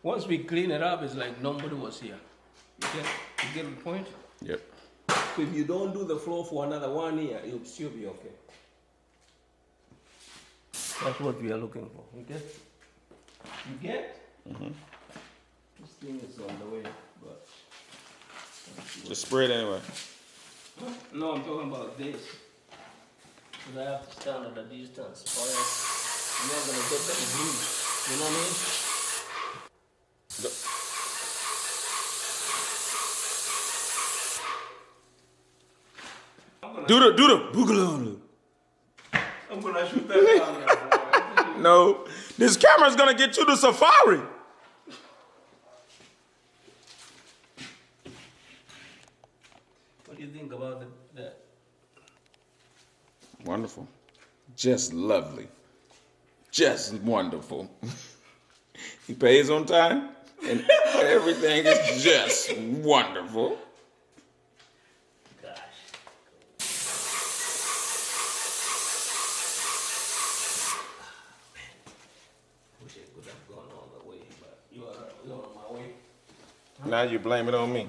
once we clean it up, it's like nobody was here. You get the point? Yep. If you don't do the floor for another 1 year, you'll still be okay. That's what we are looking for. You get? You get? Mm-hmm. This thing is on the way, but Just spray it anyway. no, I'm talking about this. Because I have to stand at a distance, or else I'm not gonna get that glue. You know what I mean? Do the boogaloo. I'm gonna shoot that camera. No, this camera's gonna get you to safari. What do you think about that? Wonderful. Just lovely. Just wonderful. He pays on time, and everything is just wonderful. Gosh. Wish I could have gone all the way, but you're on my way. Now you blame it on me.